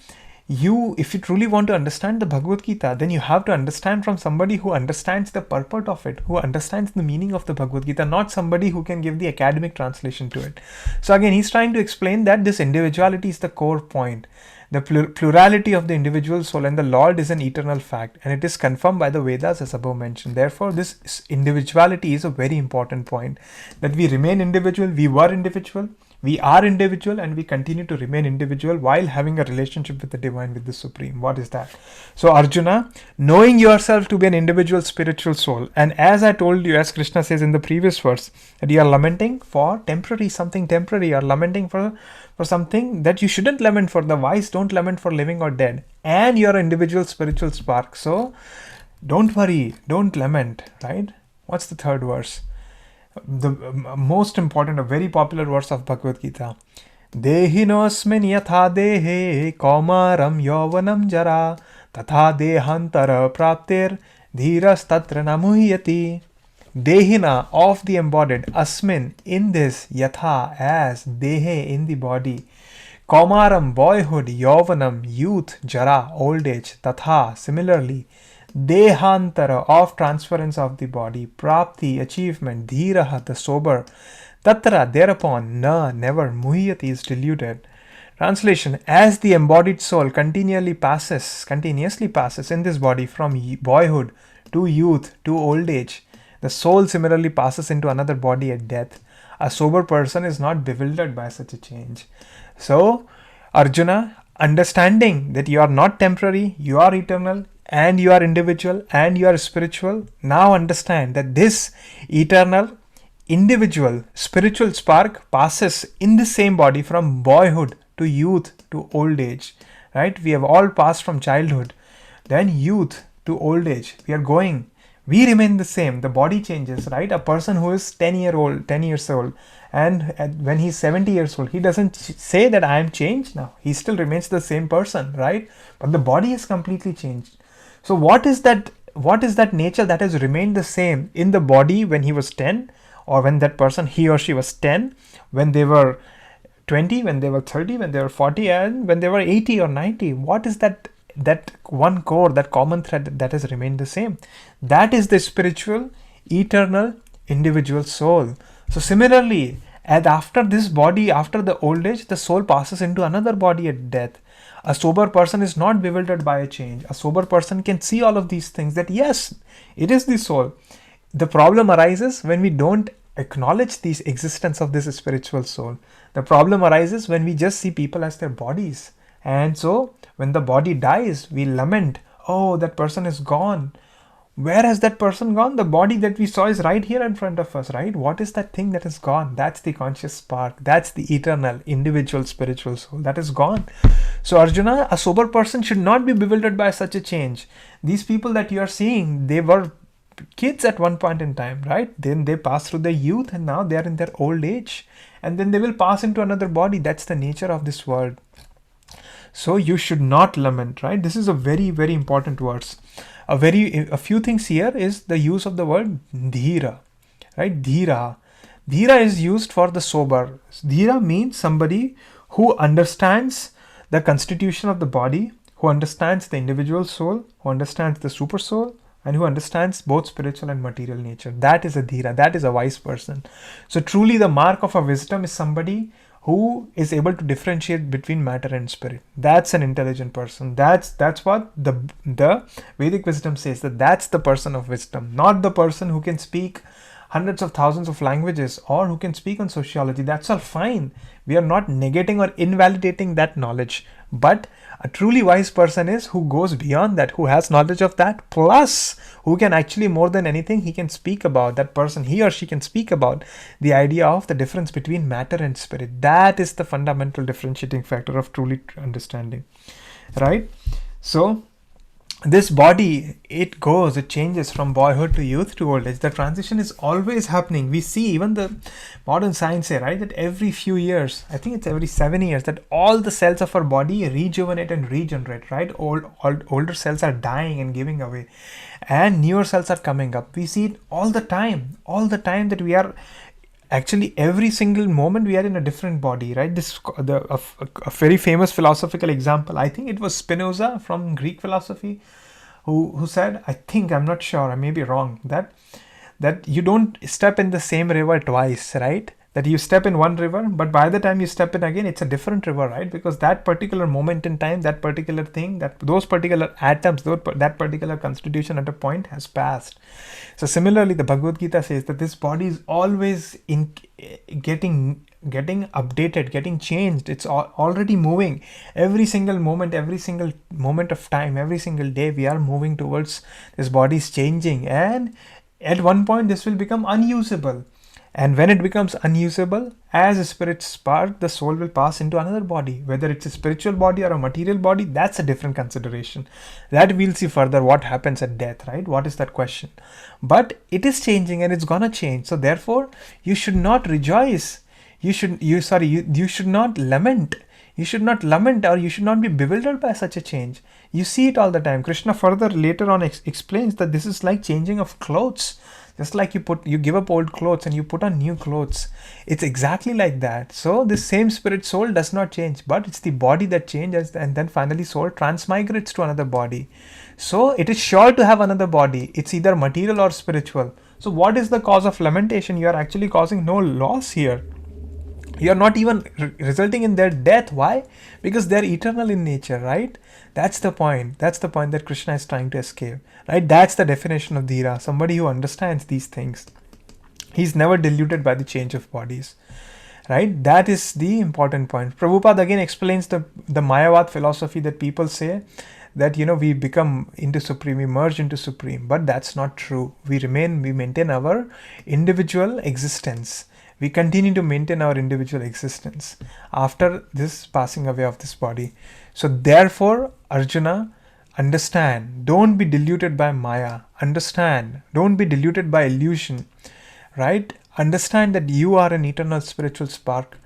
A: if you truly want to understand the Bhagavad Gita, then you have to understand from somebody who understands the purport of it, who understands the meaning of the Bhagavad Gita, not somebody who can give the academic translation to it. So again, he's trying to explain that this individuality is the core point. The plurality of the individual soul and the Lord is an eternal fact, and it is confirmed by the Vedas as above mentioned. Therefore, this individuality is a very important point, that we remain individual, we were individual, we are individual, and we continue to remain individual while having a relationship with the divine, with the Supreme. What is that? So Arjuna, knowing yourself to be an individual spiritual soul, and as I told you, as Krishna says in the previous verse, that you are lamenting for something temporary, you are lamenting for something that you shouldn't lament for. The wise don't lament for living or dead, and you are an individual spiritual spark. So don't worry, don't lament, right? What's the third verse? The most important, a very popular verse of Bhagavad Gita. Dehinosmin yatha dehe kaumaram yauvanam jara tatha dehantara praptir dhiras tatra namuhyati. Dehina, of the embodied, asmin, in this, yatha, as, dehe, in the body, kaumaram, boyhood, yauvanam, youth, jara, old age, tatha, similarly, dehantara, of transference of the body, prapti, achievement, dhiraha, the sober, tatra, thereupon, na, never, muhyati, is deluded. Translation: as the embodied soul continuously passes in this body from boyhood to youth to old age, the soul similarly passes into another body at death. A sober person is not bewildered by such a change. So, Arjuna, understanding that you are not temporary, you are eternal, and you are individual, and you are spiritual, now understand that this eternal, individual, spiritual spark passes in the same body from boyhood to youth to old age. Right? We have all passed from childhood, then youth to old age. We We remain the same. The body changes, right? A person who is 10 years old, and when he's 70 years old, he doesn't say that I am changed now. He still remains the same person, right? But the body is completely changed. So what is that? What is that nature that has remained the same in the body when he was 10, or when that person, he or she, was 10, when they were 20, when they were 30, when they were 40, and when they were 80 or 90? What is that one core, that common thread that has remained the same? That is the spiritual, eternal, individual soul. So similarly, and after this body, after the old age, the soul passes into another body at death. A sober person is not bewildered by a change. A sober person can see all of these things, that yes, it is the soul. The problem arises when we don't acknowledge the existence of this spiritual soul. The problem arises when we just see people as their bodies. And so when the body dies, we lament, oh, that person is gone. Where has that person gone? The body that we saw is right here in front of us, right? What is that thing that is gone? That's the conscious spark. That's the eternal, individual, spiritual soul that is gone. So Arjuna, a sober person should not be bewildered by such a change. These people that you are seeing, they were kids at one point in time, right? Then they pass through their youth, and now they are in their old age. And then they will pass into another body. That's the nature of this world. So you should not lament, right? This is a very, very important words. A few things here is the use of the word dhira, right? Dhira. Dhira is used for the sober. Dhira means somebody who understands the constitution of the body, who understands the individual soul, who understands the super soul, and who understands both spiritual and material nature. That is a dhira. That is a wise person. So truly the mark of a wisdom is somebody who is able to differentiate between matter and spirit. That's an intelligent person. That's what the Vedic wisdom says, that that's the person of wisdom, not the person who can speak hundreds of thousands of languages or who can speak on sociology. That's all fine. We are not negating or invalidating that knowledge. But a truly wise person is who goes beyond that, who has knowledge of that, plus who can actually, more than anything, he can speak about that person, he or she can speak about the idea of the difference between matter and spirit. That is the fundamental differentiating factor of truly understanding, right? So this body, it changes from boyhood to youth to old age. The transition is always happening. We see even the modern science say, right, that every few years, I think it's every 7 years, that all the cells of our body rejuvenate and regenerate, right? Older cells are dying and giving away, and newer cells are coming up. We see it all the time that we are actually, every single moment we are in a different body, right? A very famous philosophical example, I think it was Spinoza from Greek philosophy, who said, I think, I'm not sure, I may be wrong, that you don't step in the same river twice, right? That you step in one river, but by the time you step in again, it's a different river, right? Because that particular moment in time, that particular thing, those particular atoms, that particular constitution at a point has passed. So similarly, the Bhagavad Gita says that this body is always getting updated, getting changed. It's already moving. Every single moment of time, every single day, we are moving towards this body is changing, and at one point this will become unusable. And when it becomes unusable, as a spirit spark, the soul will pass into another body. Whether it's a spiritual body or a material body, that's a different consideration. That we'll see further what happens at death, right? What is that question? But it is changing, and it's gonna change. So therefore, you should not rejoice. You should not lament. You should not lament, or you should not be bewildered by such a change. You see it all the time. Krishna further later on explains that this is like changing of clothes. Just like you give up old clothes and you put on new clothes. It's exactly like that. So this same spirit soul does not change, but it's the body that changes, and then finally soul transmigrates to another body. So it is sure to have another body. It's either material or spiritual. So what is the cause of lamentation? You are actually causing no loss here. You are not even resulting in their death. Why? Because they are eternal in nature, right? That's the point. That's the point that Krishna is trying to escape, right? That's the definition of dhira. Somebody who understands these things. He's never deluded by the change of bodies, right? That is the important point. Prabhupada again explains the Mayavad philosophy that people say that, we become into supreme, we merge into supreme, but that's not true. We maintain our individual existence. We continue to maintain our individual existence after this passing away of this body. So therefore, Arjuna, Understand. Don't be deluded by Maya. Understand. Don't be deluded by illusion. Right? Understand that you are an eternal spiritual spark.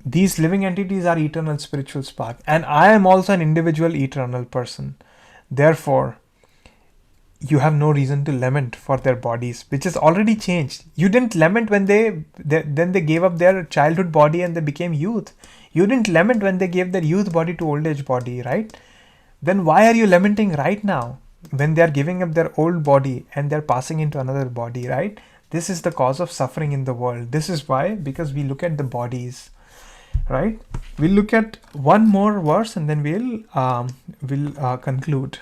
A: These living entities are eternal spiritual spark. And I am also an individual eternal person. Therefore, you have no reason to lament for their bodies, which is already changed. You didn't lament when they gave up their childhood body and they became youth. You didn't lament when they gave their youth body to old age body, right? Then why are you lamenting right now when they are giving up their old body and they're passing into another body, right? This is the cause of suffering in the world. This is why, because we look at the bodies, right? We'll look at one more verse and then we'll conclude.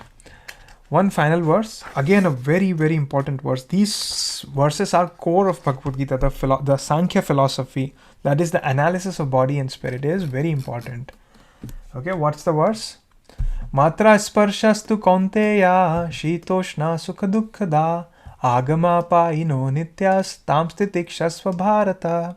A: One final verse, again a very, very important verse. These verses are core of Bhagavad Gita, the Sankhya philosophy, that is the analysis of body and spirit, is very important. Okay, what's the verse? Matra sparshastu kaunteya shitoshna sukha dukkhada agama paino nityas tamstitikshasva bharata.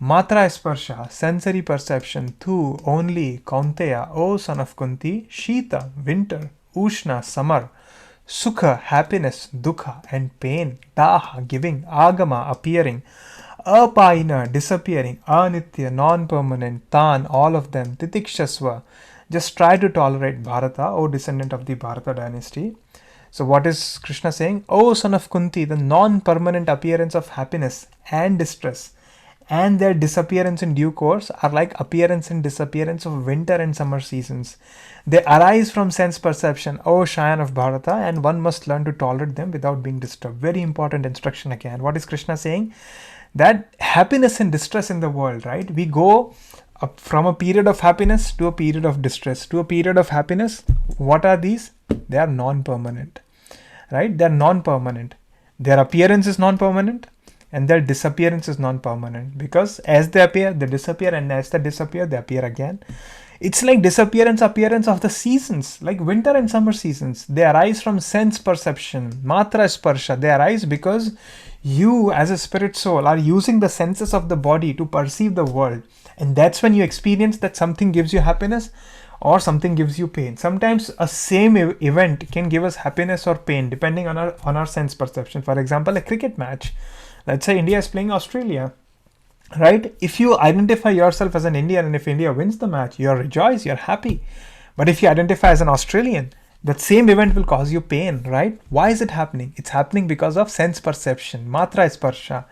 A: Matra sparsha, sensory perception, tu, only, kaunteya, O son of Kunti, shita, winter, Ushna, summer, Sukha, happiness, Dukha, and pain, Daha, giving, Agama, appearing, Apaina, disappearing, Anitya, non-permanent, Tan, all of them, Titikshasva, just try to tolerate Bharata, O descendant of the Bharata dynasty. So what is Krishna saying? O son of Kunti, the non-permanent appearance of happiness and distress and their disappearance in due course are like appearance and disappearance of winter and summer seasons. They arise from sense perception, O Shayan of Bharata, and one must learn to tolerate them without being disturbed. Very important instruction again. What is Krishna saying? That happiness and distress in the world, right? We go up from a period of happiness to a period of distress to a period of happiness. What are these? They are non-permanent, right? They are non-permanent. Their appearance is non-permanent. And their disappearance is non-permanent, because as they appear, they disappear, and as they disappear, they appear again. It's like appearance of the seasons, like winter and summer seasons. They arise from sense perception, matra sparsha. They arise because you, as a spirit soul, are using the senses of the body to perceive the world. And that's when you experience that something gives you happiness or something gives you pain. Sometimes a same event can give us happiness or pain depending on our sense perception. For example, a cricket match. Let's say India is playing Australia, right? If you identify yourself as an Indian and if India wins the match, you're rejoiced, you're happy. But if you identify as an Australian, that same event will cause you pain, right? Why is it happening? It's happening because of sense perception, matra sparsha.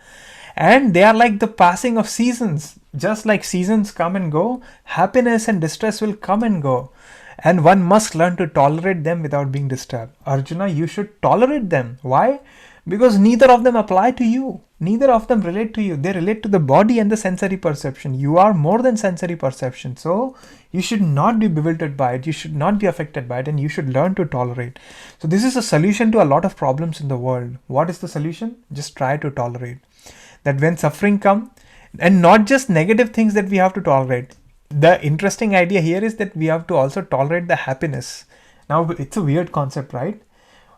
A: And they are like the passing of seasons. Just like seasons come and go, happiness and distress will come and go. And one must learn to tolerate them without being disturbed. Arjuna, you should tolerate them. Why? Because neither of them apply to you. Neither of them relate to you. They relate to the body and the sensory perception. You are more than sensory perception. So you should not be bewildered by it. You should not be affected by it, and you should learn to tolerate. So this is a solution to a lot of problems in the world. What is the solution? Just try to tolerate. That when suffering comes, and not just negative things that we have to tolerate. The interesting idea here is that we have to also tolerate the happiness. Now it's a weird concept, right?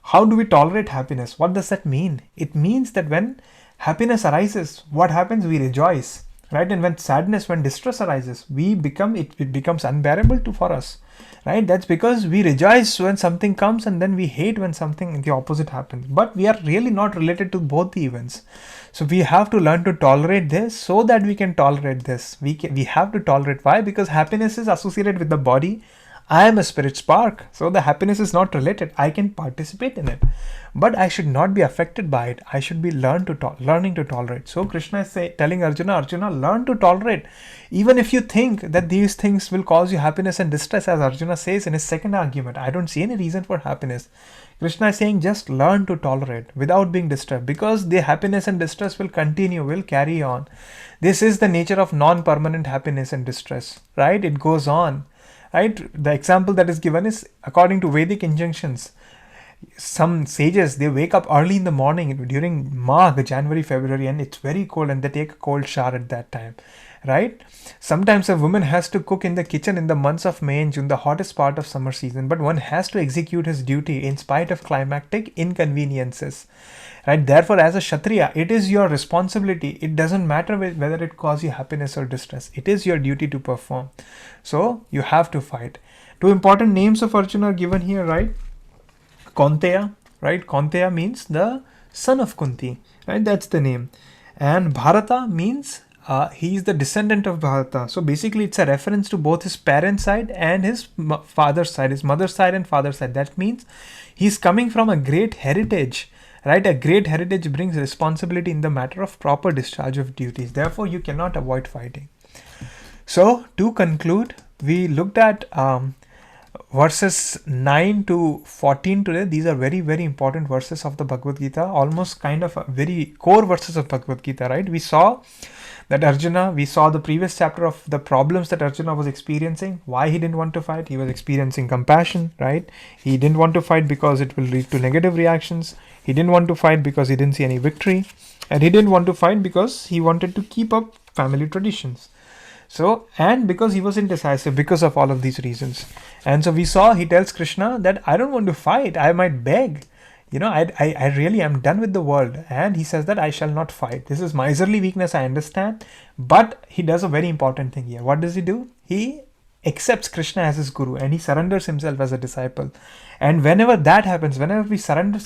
A: How do we tolerate happiness? What does that mean? It means that when happiness arises, what happens? We rejoice, right? And when sadness, when distress arises, it becomes unbearable for us, right? That's because we rejoice when something comes and then we hate when something the opposite happens. But we are really not related to both the events. So we have to learn to tolerate this so that we can tolerate this. We have to tolerate. Why? Because happiness is associated with the body. I am a spirit spark, so the happiness is not related. I can participate in it, but I should not be affected by it. I should be learning to tolerate. So Krishna is telling Arjuna, learn to tolerate. Even if you think that these things will cause you happiness and distress, as Arjuna says in his second argument, I don't see any reason for happiness. Krishna is saying just learn to tolerate without being disturbed, because the happiness and distress will continue, will carry on. This is the nature of non-permanent happiness and distress, right? It goes on. Right? The example that is given is according to Vedic injunctions. Some sages, they wake up early in the morning during Magh, January, February, and it's very cold and they take a cold shower at that time. Right? Sometimes a woman has to cook in the kitchen in the months of May and June, the hottest part of summer season, but one has to execute his duty in spite of climactic inconveniences. Right? Therefore, as a Kshatriya, it is your responsibility. It doesn't matter whether it causes you happiness or distress. It is your duty to perform. So you have to fight. Two important names of Arjuna are given here, right? Kaunteya, right? Kaunteya means the son of Kunti, right? That's the name. And Bharata means he is the descendant of Bharata. So basically, it's a reference to both his parents' side and his father's side, his mother's side and father's side. That means he's coming from a great heritage, right? A great heritage brings responsibility in the matter of proper discharge of duties. Therefore, you cannot avoid fighting. So, to conclude, we looked at verses 9 to 14 today. These are very, very important verses of the Bhagavad Gita, almost kind of very core verses of Bhagavad Gita, right? We saw that we saw the previous chapter of the problems that Arjuna was experiencing, why he didn't want to fight. He was experiencing compassion, right? He didn't want to fight because it will lead to negative reactions. He didn't want to fight because he didn't see any victory. And he didn't want to fight because he wanted to keep up family traditions. So, and because he was indecisive, because of all of these reasons. And so we saw, he tells Krishna that I don't want to fight, I might beg. I really am done with the world. And he says that I shall not fight. This is miserly weakness, I understand. But he does a very important thing here. What does he do? He accepts Krishna as his guru and he surrenders himself as a disciple. And whenever that happens, whenever we surrender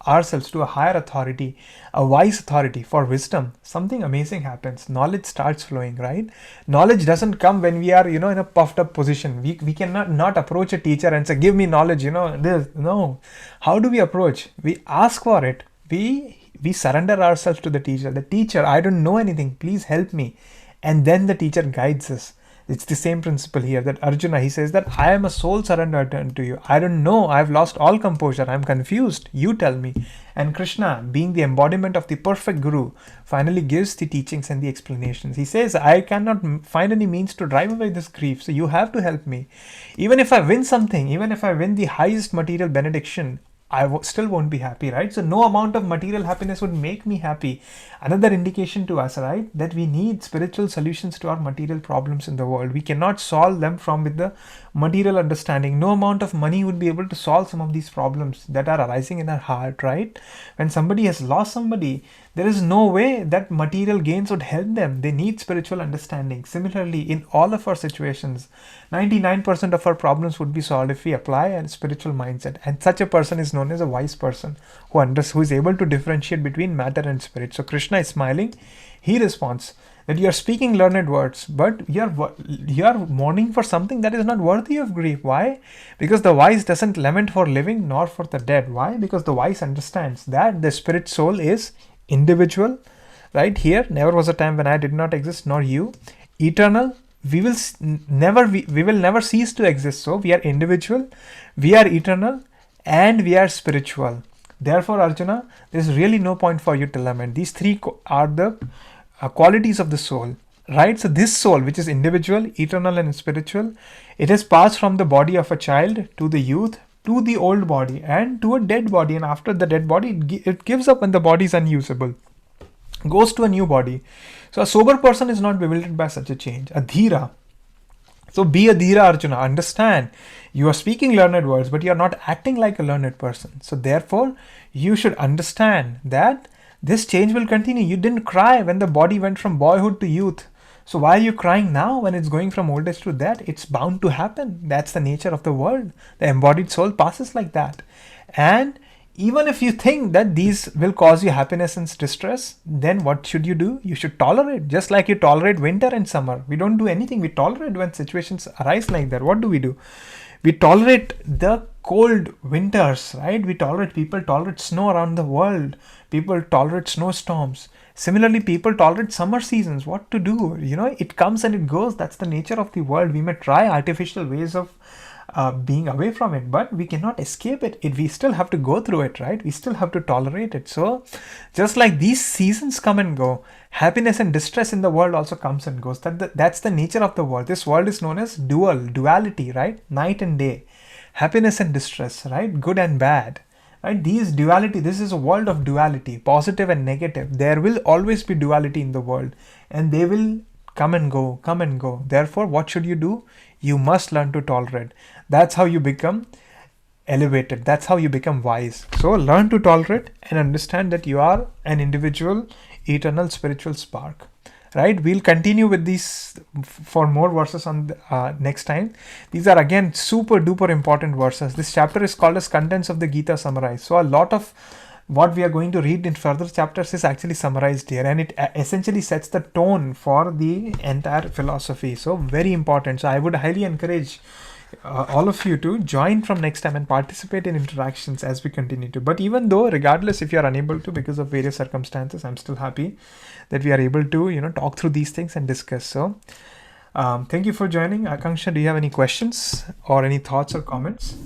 A: ourselves to a higher authority, a wise authority for wisdom, something amazing happens. Knowledge starts flowing, right? Knowledge doesn't come when we are, in a puffed up position. We cannot not approach a teacher and say, give me knowledge, this. No. How do we approach? We ask for it. We surrender ourselves to the teacher. The teacher, I don't know anything, please help me. And then the teacher guides us. It's the same principle here that Arjuna, he says that I am a soul surrendered unto you. I don't know. I've lost all composure. I'm confused. You tell me. And Krishna, being the embodiment of the perfect guru, finally gives the teachings and the explanations. He says, I cannot find any means to drive away this grief. So you have to help me. Even if I win something, even if I win the highest material benediction, still won't be happy, right? So no amount of material happiness would make me happy. Another indication to us, right, that we need spiritual solutions to our material problems in the world. We cannot solve them with the material understanding. No amount of money would be able to solve some of these problems that are arising in our heart, right? When somebody has lost somebody, there is no way that material gains would help them. They need spiritual understanding. Similarly, in all of our situations, 99% of our problems would be solved if we apply a spiritual mindset. And such a person is known as a wise person who is able to differentiate between matter and spirit. So Krishna is smiling. He responds that you are speaking learned words, but you are mourning for something that is not worthy of grief. Why? Because the wise doesn't lament for living nor for the dead. Why? Because the wise understands that the spirit soul is individual, right? Here, never was a time when I did not exist, nor you. Eternal, we will never cease to exist. So we are individual, we are eternal, and we are spiritual. Therefore, Arjuna, there is really no point for you to lament. These three are the qualities of the soul, right? So this soul, which is individual, eternal, and spiritual, it has passed from the body of a child to the youth, to the old body, and to a dead body. And after the dead body, it gives up when the body is unusable, goes to a new body. So a sober person is not bewildered by such a change. A dhira. So be a dhira, Arjuna. Understand, you are speaking learned words, but you are not acting like a learned person. So therefore, you should understand that this change will continue. You didn't cry when the body went from boyhood to youth. So why are you crying now when it's going from old age to that? It's bound to happen. That's the nature of the world. The embodied soul passes like that. And even if you think that these will cause you happiness and distress, then what should you do? You should tolerate, just like you tolerate winter and summer. We don't do anything. We tolerate when situations arise like that. What do? We tolerate the cold winters, right? People tolerate snow around the world. People tolerate snowstorms. Similarly, people tolerate summer seasons. What to do? It comes and it goes. That's the nature of the world. We may try artificial ways of being away from it, but we cannot escape it. We still have to go through it, right? We still have to tolerate it. So just like these seasons come and go, happiness and distress in the world also comes and goes. That's the nature of the world. This world is known as duality, right? Night and day, happiness and distress, right? Good and bad, right? This is a world of duality, positive and negative. There will always be duality in the world, and they will come and go. Therefore, what should you do? You must learn to tolerate. That's how you become elevated. That's how you become wise. So learn to tolerate and understand that you are an individual, eternal spiritual spark. right? We'll continue with these for more verses on next time. These are again super duper important verses. This chapter is called as Contents of the Gita Summarized. So a lot of what we are going to read in further chapters is actually summarized here, and it essentially sets the tone for the entire philosophy. So very important. So I would highly encourage all of you to join from next time and participate in interactions as we continue to. But even though, regardless if you are unable to because of various circumstances, I'm still happy that we are able to talk through these things and discuss. So thank you for joining. Akanksha, do you have any questions or any thoughts or comments?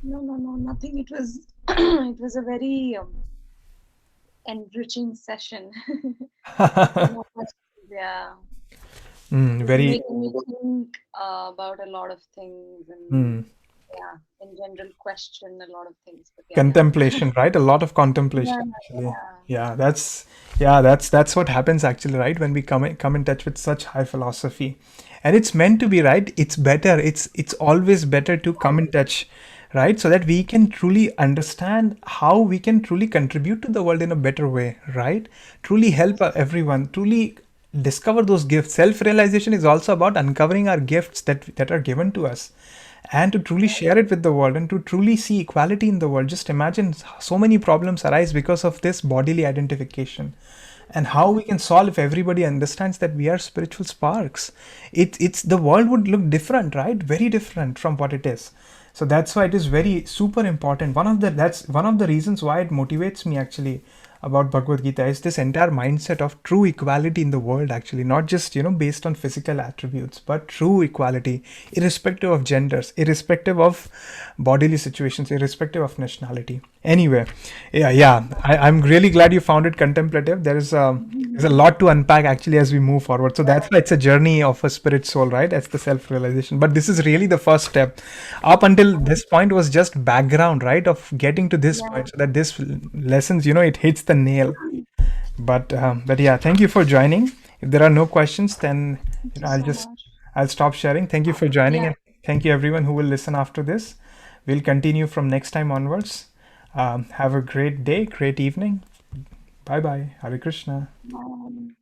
B: No, nothing. It was it was a very enriching session. No questions, yeah. Just
A: Very.
B: making me think about a lot of things and
A: Mm.
B: yeah, in general question a lot of things. But yeah.
A: Contemplation, right? A lot of
B: Yeah,
A: contemplation actually.
B: yeah.
A: Yeah, that's what happens actually, right? When we come in touch with such high philosophy, and it's meant to be, right? It's better. It's always better to come in touch, right? So that we can truly understand how we can truly contribute to the world in a better way, right? Truly help everyone. Truly discover those gifts. Self-realization is also about uncovering our gifts that are given to us, and to truly share it with the world and to truly see equality in the world. Just imagine so many problems arise because of this bodily identification, and how we can solve if everybody understands that we are spiritual sparks. It's the world would look different, right? Very different from what it is. So that's why it is very super important. That's one of the reasons why it motivates me actually about Bhagavad Gita is this entire mindset of true equality in the world, actually, not just, based on physical attributes, but true equality, irrespective of genders, irrespective of bodily situations, irrespective of nationality. Anyway, I'm really glad you found it contemplative. There's a lot to unpack actually as we move forward. So that's why it's a journey of a spirit soul, right? That's the self realization. But this is really the first step. Up until this point was just background, right? Of getting to this
B: Yeah.
A: point, so that this lessons, it hits the nail. But yeah, thank you for joining. If there are no questions, then
B: Thank you
A: I'll
B: so
A: just
B: much.
A: I'll stop sharing. Thank you for joining,
B: Yeah.
A: and thank you everyone who will listen after this. We'll continue from next time onwards. Have a great day, great evening. Bye bye. Hare Krishna.
B: Bye.